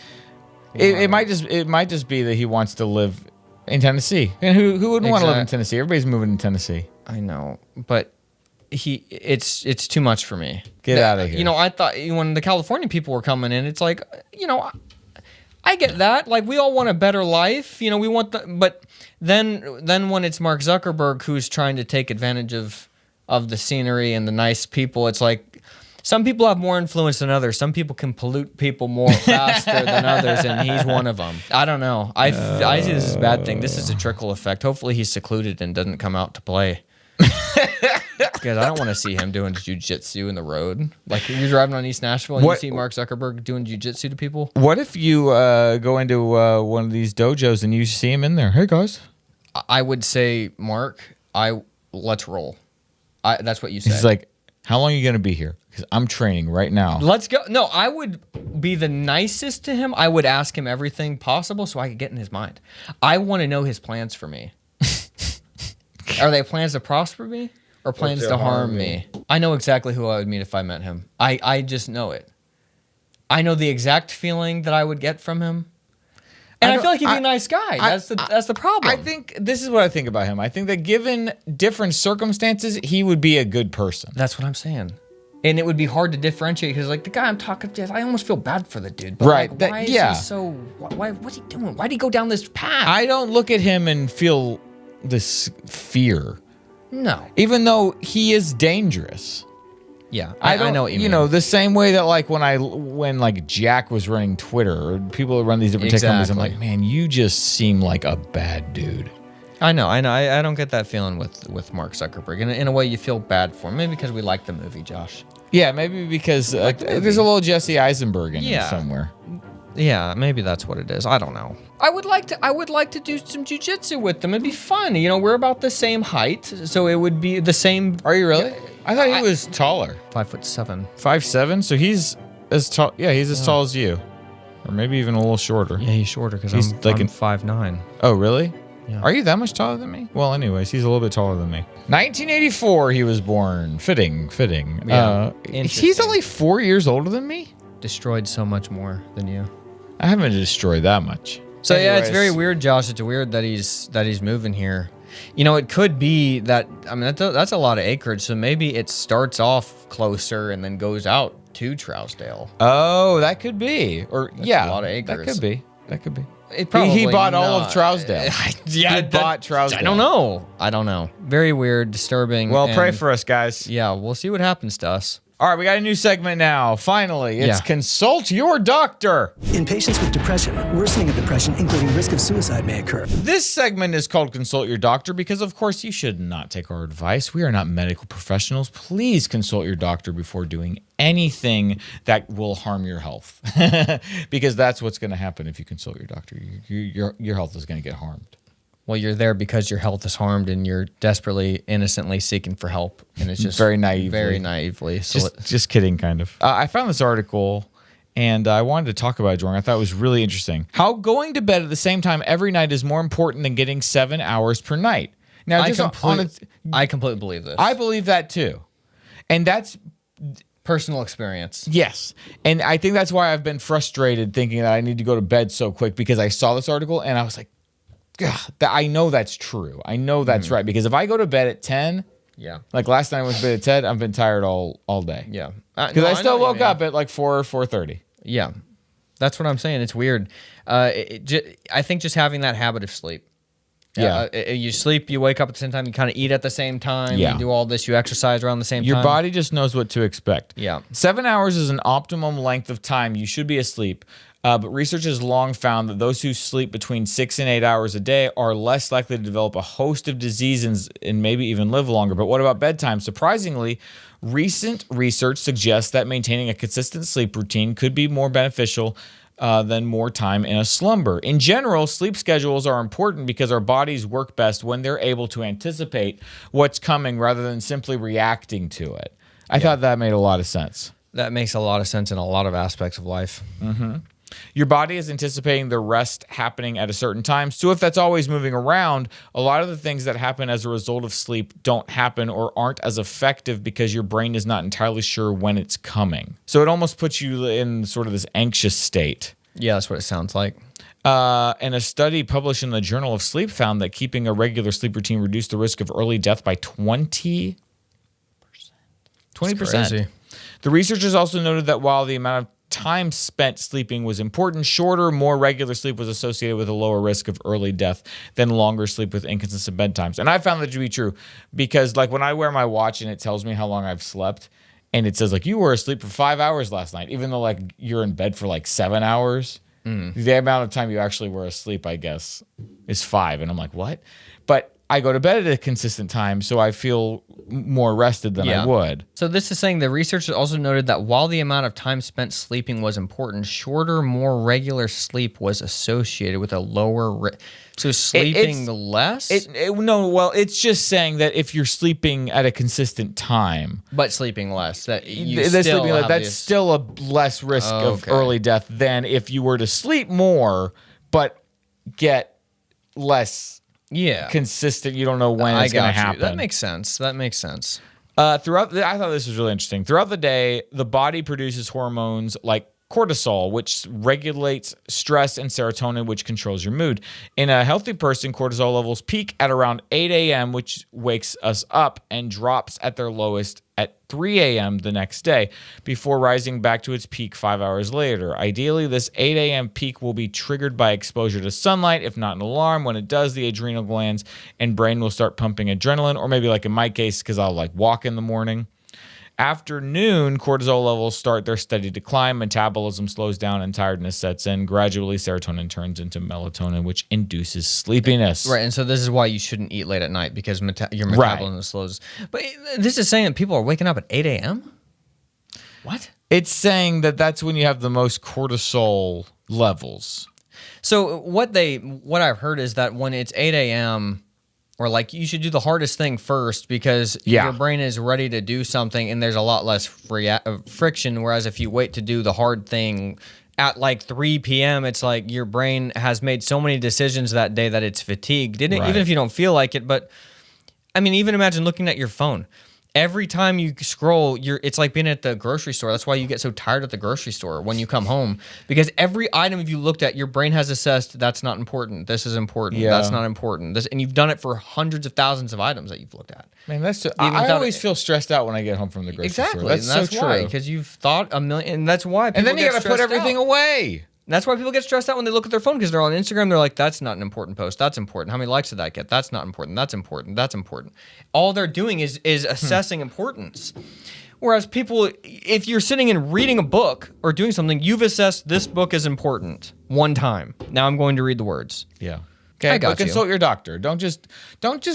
Speaker 2: It might just be that he wants to live in Tennessee. And who wouldn't want to live in Tennessee? Everybody's moving to Tennessee.
Speaker 1: I know, but it's too much for me.
Speaker 2: Get out of here.
Speaker 1: I thought when the California people were coming in, it's like, I get that. Like, we all want a better life. You know, we want but then when it's Mark Zuckerberg who's trying to take advantage of the scenery and the nice people, it's like some people have more influence than others. Some people can pollute people more faster than others, and he's one of them. I don't know. I see this as a bad thing. This is a trickle effect. Hopefully he's secluded and doesn't come out to play. Because I don't want to see him doing jiu-jitsu in the road. Like, you're driving on East Nashville and you see Mark Zuckerberg doing jiu-jitsu to people.
Speaker 2: What if you go into one of these dojos and you see him in there? Hey, guys.
Speaker 1: I would say, Mark, let's roll. That's what you said.
Speaker 2: He's like, how long are you going to be here? Because I'm training right now.
Speaker 1: Let's go. No, I would be the nicest to him. I would ask him everything possible so I could get in his mind. I want to know his plans for me. Are they plans to prosper me or plans to harm me? I know exactly who I would meet if I met him. I just know it. I know the exact feeling that I would get from him. And I feel like he'd be a nice guy. That's the problem.
Speaker 2: I think this is what I think about him. I think that given different circumstances, he would be a good person.
Speaker 1: That's what I'm saying. And it would be hard to differentiate because, like, the guy I'm talking to, I almost feel bad for the dude. But
Speaker 2: right.
Speaker 1: Like, why is he so... What's he doing? Why'd he go down this path?
Speaker 2: I don't look at him and feel this fear.
Speaker 1: No.
Speaker 2: Even though he is dangerous.
Speaker 1: Yeah, I know what you mean.
Speaker 2: You know, the same way that, like, when like Jack was running Twitter, or people who run these different tech companies, I'm like, man, you just seem like a bad dude.
Speaker 1: I know. I don't get that feeling with Mark Zuckerberg. In a way, you feel bad for him. Maybe because we like the movie, Josh.
Speaker 2: Yeah, maybe because there's a little Jesse Eisenberg in it somewhere.
Speaker 1: Yeah, maybe that's what it is. I don't know. I would like to do some jiu-jitsu with them. It'd be fun. You know, we're about the same height, so it would be the same.
Speaker 2: Are you really? I thought he was taller.
Speaker 1: 5'7".
Speaker 2: 5'7", so he's as tall. Yeah, he's as tall as you, or maybe even a little shorter.
Speaker 1: Yeah, he's shorter because I'm 5'9".
Speaker 2: Oh, really?
Speaker 1: Yeah.
Speaker 2: Are you that much taller than me? Well, anyways, he's a little bit taller than me. 1984, he was born. Fitting.
Speaker 1: Yeah.
Speaker 2: He's only 4 years older than me.
Speaker 1: Destroyed so much more than you.
Speaker 2: I haven't destroyed that much.
Speaker 1: So anyways. Yeah, it's very weird, Josh. It's weird that he's moving here. You know, it could be that. I mean, that's a lot of acreage. So maybe it starts off closer and then goes out to Trousdale.
Speaker 2: Oh, that could be. Or
Speaker 1: that's a lot of acres.
Speaker 2: That could be. That could be.
Speaker 1: He
Speaker 2: bought all of Trousdale.
Speaker 1: Yeah,
Speaker 2: he bought Trousdale.
Speaker 1: I don't know. Very weird, disturbing.
Speaker 2: Well, pray for us, guys.
Speaker 1: Yeah, we'll see what happens to us.
Speaker 2: All right, we got a new segment now. Finally, it's Consult Your Doctor.
Speaker 6: In patients with depression, worsening of depression, including risk of suicide, may occur.
Speaker 2: This segment is called Consult Your Doctor because, of course, you should not take our advice. We are not medical professionals. Please consult your doctor before doing anything that will harm your health, because that's what's going to happen if you consult your doctor. Your health is going to get harmed.
Speaker 1: Well, you're there because your health is harmed and you're desperately, innocently seeking for help. And it's just
Speaker 2: very naively.
Speaker 1: So
Speaker 2: just kidding, kind of. I found this article and I wanted to talk about it, Jordan. I thought it was really interesting. How going to bed at the same time every night is more important than getting 7 hours per night. Now,
Speaker 1: I completely believe this.
Speaker 2: I believe that too. And that's
Speaker 1: personal experience.
Speaker 2: Yes. And I think that's why I've been frustrated thinking that I need to go to bed so quick, because I saw this article and I was like, I know that's true. I know that's right. Because if I go to bed at 10, like last night I went to bed at 10, I've been tired all day.
Speaker 1: Yeah.
Speaker 2: Because I still woke up at like 4 or 4:30.
Speaker 1: Yeah. That's what I'm saying. It's weird. I think just having that habit of sleep. You sleep, you wake up at the same time, you kind of eat at the same time, you do all this, you exercise around the same time.
Speaker 2: Your body just knows what to expect.
Speaker 1: Yeah.
Speaker 2: 7 hours is an optimum length of time you should be asleep. But research has long found that those who sleep between 6 and 8 hours a day are less likely to develop a host of diseases and maybe even live longer. But what about bedtime? Surprisingly, recent research suggests that maintaining a consistent sleep routine could be more beneficial than more time in a slumber. In general, sleep schedules are important because our bodies work best when they're able to anticipate what's coming rather than simply reacting to it. I thought that made a lot of sense.
Speaker 1: That makes a lot of sense in a lot of aspects of life.
Speaker 2: Mm-hmm. Your body is anticipating the rest happening at a certain time. So if that's always moving around, a lot of the things that happen as a result of sleep don't happen or aren't as effective because your brain is not entirely sure when it's coming. So it almost puts you in sort of this anxious state.
Speaker 1: Yeah, that's what it sounds like.
Speaker 2: And a study published in the Journal of Sleep found that keeping a regular sleep routine reduced the risk of early death by 20%. 20%.
Speaker 1: Crazy.
Speaker 2: The researchers also noted that while the amount of time spent sleeping was important. Shorter, more regular sleep was associated with a lower risk of early death than longer sleep with inconsistent bedtimes. And I found that to be true because, like, when I wear my watch and it tells me how long I've slept, and it says, like, you were asleep for 5 hours last night, even though, like, you're in bed for, like, 7 hours, the amount of time you actually were asleep, I guess, is 5. And I'm like, what? But I go to bed at a consistent time, so I feel more rested than I would.
Speaker 1: So this is saying the researchers also noted that while the amount of time spent sleeping was important, shorter, more regular sleep was associated with a lower risk. So sleeping less?
Speaker 2: It's just saying that if you're sleeping at a consistent time.
Speaker 1: But sleeping less. That's
Speaker 2: still a less risk of early death than if you were to sleep more, but get less consistent. You don't know when it's going to happen.
Speaker 1: That makes sense.
Speaker 2: I thought this was really interesting. Throughout the day, the body produces hormones like cortisol, which regulates stress, and serotonin, which controls your mood. In a healthy person, cortisol levels peak at around 8 a.m., which wakes us up, and drops at their lowest at 3 a.m. the next day, before rising back to its peak 5 hours later. Ideally, this 8 a.m. peak will be triggered by exposure to sunlight, if not an alarm. When it does, the adrenal glands and brain will start pumping adrenaline, or maybe like in my case, because I'll like walk in the morning. After noon, cortisol levels start their steady decline, metabolism slows down, and tiredness sets in. Gradually, serotonin turns into melatonin, which induces sleepiness.
Speaker 1: Right, and so this is why you shouldn't eat late at night, because your metabolism slows. But this is saying that people are waking up at 8 a.m.? What?
Speaker 2: It's saying that that's when you have the most cortisol levels.
Speaker 1: So what I've heard is that when it's 8 a.m., or like you should do the hardest thing first because your brain is ready to do something and there's a lot less friction. Whereas if you wait to do the hard thing at like 3 p.m., it's like your brain has made so many decisions that day that it's fatigued. Even if you don't feel like it. But I mean, even imagine looking at your phone. Every time you scroll, it's like being at the grocery store. That's why you get so tired at the grocery store when you come home. Because every item you looked at, your brain has assessed, that's not important. This is important. That's not important. And you've done it for hundreds of thousands of items that you've looked at.
Speaker 2: Man, I always feel stressed out when I get home from the grocery store. That's so true.
Speaker 1: Because you've thought a million, and that's why people
Speaker 2: and then you got to put everything away.
Speaker 1: And that's why people get stressed out when they look at their phone, because they're on Instagram. They're like, that's not an important post. That's important. How many likes did that get? That's not important. That's important. That's important. All they're doing is assessing importance. Whereas people, if you're sitting and reading a book or doing something, you've assessed this book is important one time. Now I'm going to read the words.
Speaker 2: Yeah. Okay, but consult your doctor. Don't just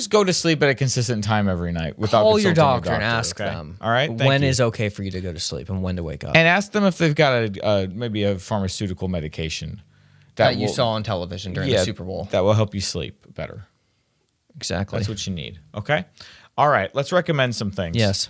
Speaker 2: go to sleep at a consistent time every night without
Speaker 1: Call
Speaker 2: consulting
Speaker 1: your doctor and ask
Speaker 2: okay?
Speaker 1: them.
Speaker 2: All right.
Speaker 1: When is okay for you to go to sleep and when to wake up.
Speaker 2: And ask them if they've got maybe a pharmaceutical medication
Speaker 1: that you saw on television during the Super Bowl
Speaker 2: that will help you sleep better.
Speaker 1: Exactly.
Speaker 2: That's what you need. Okay. All right. Let's recommend some things.
Speaker 1: Yes.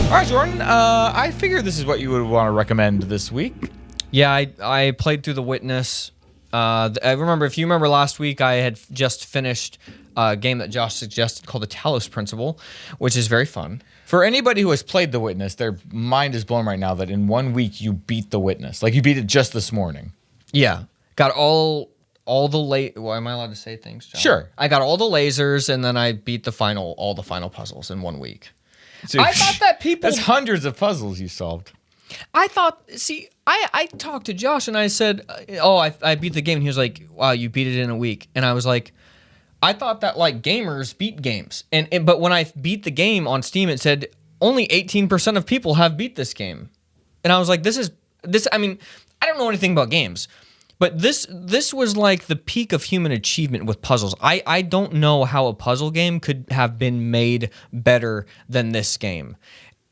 Speaker 2: All right, Jordan. I figure this is what you would want to recommend this week.
Speaker 1: Yeah, I played through The Witness. If you remember last week, I had just finished a game that Josh suggested called the Talos Principle, which is very fun.
Speaker 2: For anybody who has played The Witness, their mind is blown right now that in 1 week you beat The Witness. Like you beat it just this morning.
Speaker 1: Yeah. Got all the well, am I allowed to say things, John?
Speaker 2: Sure.
Speaker 1: I got all the lasers and then I beat all the final puzzles in 1 week. So I thought that people...
Speaker 2: That's hundreds of puzzles you solved.
Speaker 1: I talked to Josh and I said, I beat the game. And he was like, wow, you beat it in a week. And I was like, I thought that like gamers beat games. But when I beat the game on Steam, it said only 18% of people have beat this game. And I was like, I mean, I don't know anything about games, but this was like the peak of human achievement with puzzles. I don't know how a puzzle game could have been made better than this game.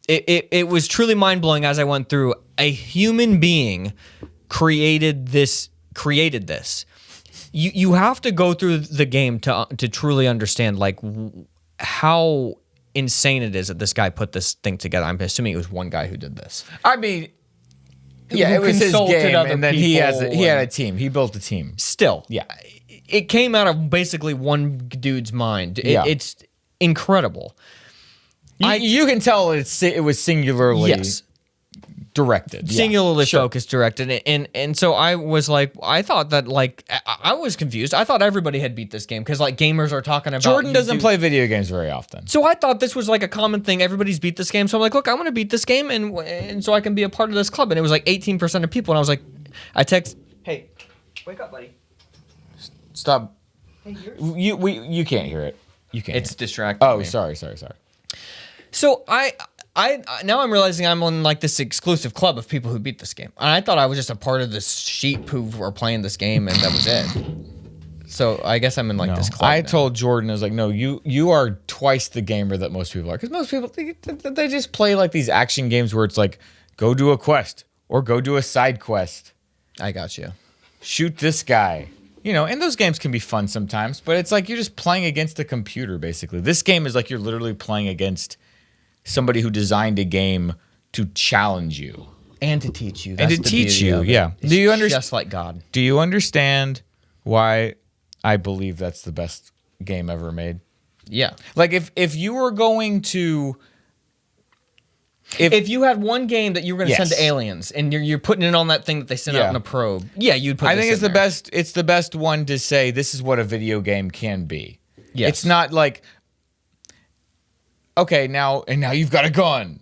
Speaker 1: It was truly mind-blowing as I went through. A human being created this. You have to go through the game to truly understand like how insane it is that this guy put this thing together. I'm assuming it was one guy who did this.
Speaker 2: I mean, yeah, it was his game, and then he had a team. He built a team.
Speaker 1: Still,
Speaker 2: yeah,
Speaker 1: it came out of basically one dude's mind. It's incredible.
Speaker 2: You can tell it was singularly directed,
Speaker 1: singularly focused, directed, and so I was like, I thought that like I was confused. I thought everybody had beat this game because like gamers are talking about.
Speaker 2: Jordan doesn't play video games very often,
Speaker 1: so I thought this was like a common thing. Everybody's beat this game, so I'm like, look, I want to beat this game, and so I can be a part of this club. And it was like 18% of people, and I was like, I text, hey, wake up, buddy.
Speaker 2: Stop. Hey, you can't hear it. You can't.
Speaker 1: It's distracting.
Speaker 2: Oh,
Speaker 1: me.
Speaker 2: sorry.
Speaker 1: So I now I'm realizing I'm on like this exclusive club of people who beat this game, and I thought I was just a part of this sheep who were playing this game, and that was it. So I guess I'm in like this club.
Speaker 2: I
Speaker 1: now.
Speaker 2: told Jordan, I was like, no, you are twice the gamer that most people are, because most people they just play like these action games where it's like, go do a quest or go do a side quest.
Speaker 1: I got you.
Speaker 2: Shoot this guy. And those games can be fun sometimes, but it's like you're just playing against a computer, basically. This game is like you're literally playing against somebody who designed a game to challenge you.
Speaker 1: And to teach you.
Speaker 2: And to teach you, yeah. Do you understand?
Speaker 1: Just like God.
Speaker 2: Do you understand why I believe that's the best game ever made?
Speaker 1: Yeah.
Speaker 2: Like if you were going to...
Speaker 1: If you had one game that you were going to send to aliens and you're putting it on that thing that they sent out in a probe, you'd put.
Speaker 2: I think it's the best. It's the best one to say this is what a video game can be. Yes. It's not like, okay, now you've got a gun,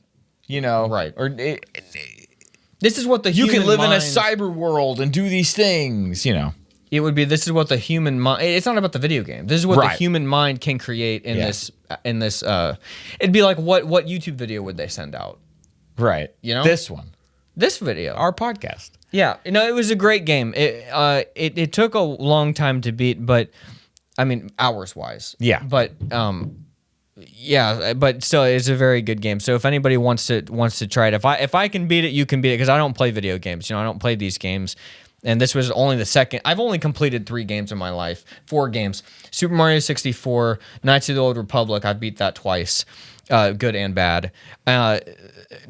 Speaker 1: right?
Speaker 2: Or
Speaker 1: this is what the
Speaker 2: you
Speaker 1: human
Speaker 2: can live
Speaker 1: mind,
Speaker 2: in a cyber world and do these things,
Speaker 1: It would be this is what the human mind. It's not about the video game. This is what the human mind can create in this. In this, it'd be like what YouTube video would they send out?
Speaker 2: Right. This one,
Speaker 1: this video,
Speaker 2: our podcast.
Speaker 1: Yeah. It was a great game. It took a long time to beat, but I mean hours wise.
Speaker 2: Yeah.
Speaker 1: But yeah, but still, it's a very good game. So if anybody wants to try it, if I can beat it, you can beat it, because I don't play video games. I don't play these games. And this was only the second. I've only completed 3 games in my life. 4 games. Super Mario 64, Knights of the Old Republic. I beat that twice, good and bad. The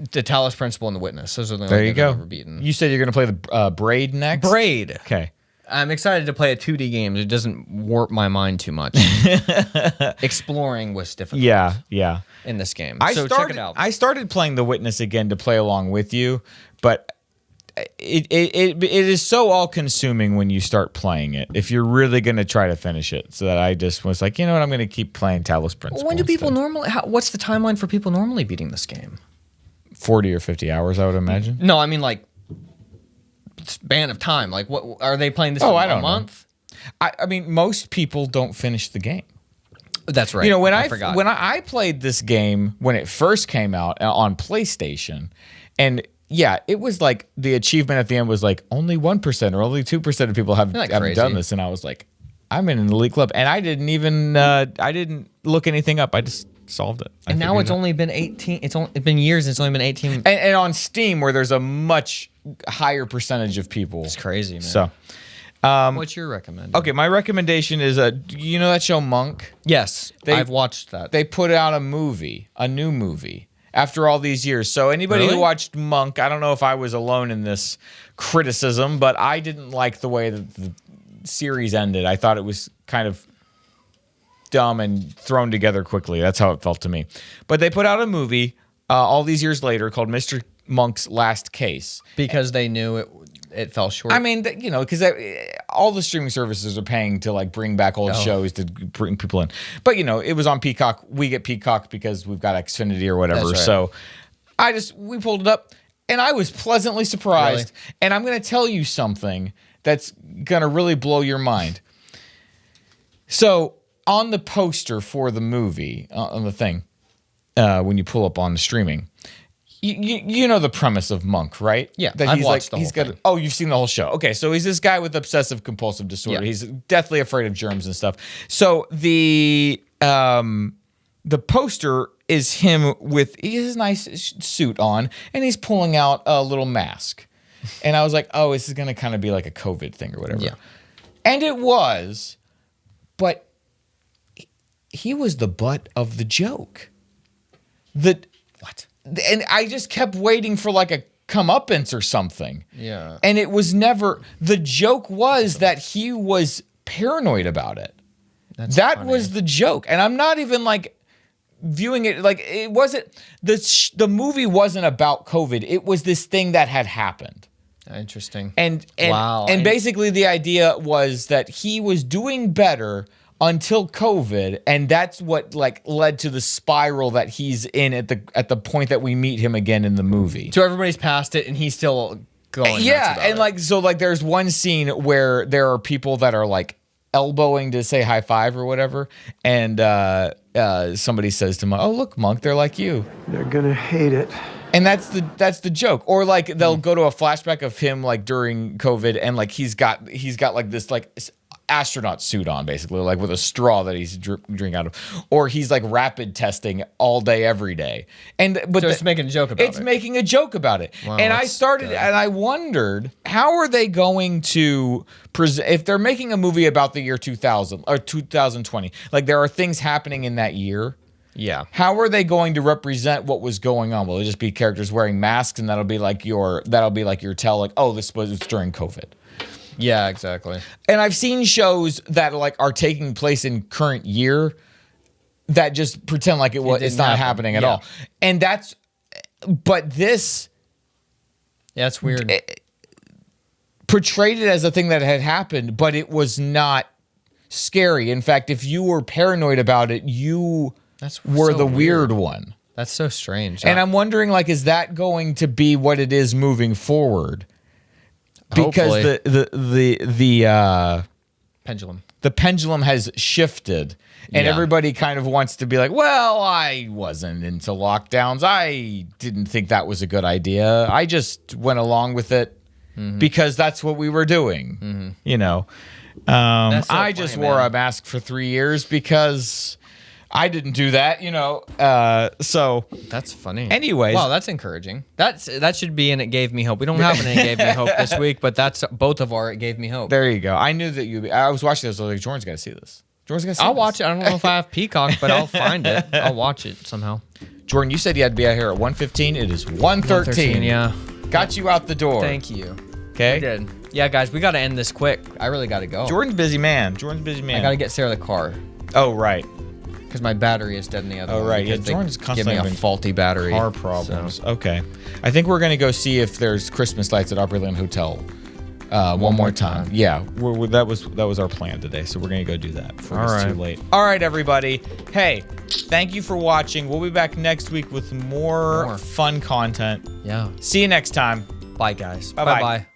Speaker 1: Talos Principle and The Witness. Those are the only games I've ever beaten.
Speaker 2: You said you're going to play the Braid next?
Speaker 1: Braid.
Speaker 2: Okay.
Speaker 1: I'm excited to play a 2D game. It doesn't warp my mind too much. Exploring was difficult.
Speaker 2: Yeah.
Speaker 1: In this game.
Speaker 2: Check it out. I started playing The Witness again to play along with you, but... It is so all-consuming when you start playing it, if you're really going to try to finish it, so that I just was like, you know what, I'm going to keep playing Talos Principle.
Speaker 1: When do people normally... what's the timeline for people normally beating this game?
Speaker 2: 40 or 50 hours, I would imagine.
Speaker 1: No, I mean, like, span of time. Like, what are they playing this
Speaker 2: for
Speaker 1: a month?
Speaker 2: I mean, most people don't finish the game.
Speaker 1: That's right.
Speaker 2: When I played this game when it first came out on PlayStation, and... yeah, it was like the achievement at the end was like only 1% or only 2% of people haven't done this, and I was like, I'm in an elite club, and I didn't look anything up. I just solved it.
Speaker 1: And now it's only been 18. It's been years. It's only been 18.
Speaker 2: And on Steam, where there's a much higher percentage of people.
Speaker 1: It's crazy, man.
Speaker 2: So,
Speaker 1: what's your recommendation?
Speaker 2: Okay, my recommendation is that show Monk?
Speaker 1: Yes, I've watched that.
Speaker 2: They put out a new movie. After all these years. So anybody who watched Monk, I don't know if I was alone in this criticism, but I didn't like the way that the series ended. I thought it was kind of dumb and thrown together quickly. That's how it felt to me. But they put out a movie all these years later called Mr. Monk's Last Case.
Speaker 1: Because they knew it fell short.
Speaker 2: I mean, because all the streaming services are paying to like bring back old shows to bring people in. But it was on Peacock. We get Peacock because we've got Xfinity or whatever. Right. So we pulled it up, and I was pleasantly surprised. Really? And I'm going to tell you something that's going to really blow your mind. So on the poster for the movie, on the thing, when you pull up on the streaming. You know the premise of Monk, right?
Speaker 1: Yeah,
Speaker 2: that
Speaker 1: I've watched the whole thing.
Speaker 2: Oh, you've seen the whole show. Okay, so he's this guy with obsessive compulsive disorder. Yeah. He's deathly afraid of germs and stuff. So the poster is him he has a nice suit on, and he's pulling out a little mask. And I was like, oh, this is going to kind of be like a COVID thing or whatever.
Speaker 1: Yeah.
Speaker 2: And it was, but he was the butt of the joke. What? And I just kept waiting for like a comeuppance or something.
Speaker 1: Yeah.
Speaker 2: And it was never, the joke was that he was paranoid about it. That funny. Was the joke. And I'm not even like viewing it like it wasn't the movie wasn't about COVID. It was this thing that had happened.
Speaker 1: Interesting.
Speaker 2: And
Speaker 1: wow.
Speaker 2: And basically the idea was that he was doing better until COVID, and that's what like led to the spiral that he's in at the point that we meet him again in the movie.
Speaker 1: So everybody's past it, and he's still going.
Speaker 2: Yeah, and like so, like there's one scene where there are people that are like elbowing to say high five or whatever, and somebody says to Monk, "Oh look, Monk, they're like you."
Speaker 5: They're gonna hate it.
Speaker 2: And that's the joke. Or like they'll go to a flashback of him like during COVID, and like he's got like this like astronaut suit on, basically, like with a straw that he's drinking out of, or he's like rapid testing all day every day. But
Speaker 1: so it's making a joke about it.
Speaker 2: It's making a joke about it.
Speaker 1: Wow,
Speaker 2: and I wondered, how are they going to present if they're making a movie about the year 2000 or 2020? Like there are things happening in that year.
Speaker 1: Yeah.
Speaker 2: How are they going to represent what was going on? Will it just be characters wearing masks, and that'll be like your tell, like, oh, this was during COVID?
Speaker 1: Yeah, exactly.
Speaker 2: And I've seen shows that like are taking place in current year that just pretend like it's not happening at all. And but this,
Speaker 1: yeah, it's weird.
Speaker 2: Portrayed it as a thing that had happened, but it was not scary. In fact, if you were paranoid about it, you were the weird one.
Speaker 1: That's so strange.
Speaker 2: And I'm wondering, like, is that going to be what it is moving forward? Because the pendulum has shifted, and everybody kind of wants to be like, well, I wasn't into lockdowns. I didn't think that was a good idea. I just went along with it because that's what we were doing. You know, I just wore a mask for 3 years because I didn't do that, you know. So
Speaker 1: that's funny.
Speaker 2: Anyways,
Speaker 1: wow, that's encouraging. That should be an It Gave Me Hope. We don't have an It Gave Me Hope this week, but that's both of our It Gave Me Hope.
Speaker 2: There you go. I knew that I was watching this. I was like, Jordan's got to see this.
Speaker 1: I'll watch it. I don't know if I have Peacock, but I'll find it. I'll watch it somehow.
Speaker 2: Jordan, you said you had to be out here at 1:15. It is 1:13.
Speaker 1: Yeah.
Speaker 2: Got you out the door.
Speaker 1: Thank you.
Speaker 2: Okay.
Speaker 1: We did. Yeah, guys, we got to end this quick. I really got to go.
Speaker 2: Jordan's busy man. I
Speaker 1: got to get Sarah the car.
Speaker 2: Oh, right.
Speaker 1: Because my battery is dead in the other one.
Speaker 2: Oh, right. Yeah,
Speaker 1: Jordan's
Speaker 2: constantly
Speaker 1: give me a faulty battery.
Speaker 2: Car problems. So. Okay. I think we're going to go see if there's Christmas lights at Opryland Hotel one more time. Yeah. That was our plan today. So we're going to go do that before it's too late. All right, everybody. Hey, thank you for watching. We'll be back next week with more fun content.
Speaker 1: Yeah.
Speaker 2: See you next time.
Speaker 1: Bye, guys.
Speaker 2: Bye-bye.
Speaker 1: Bye-bye.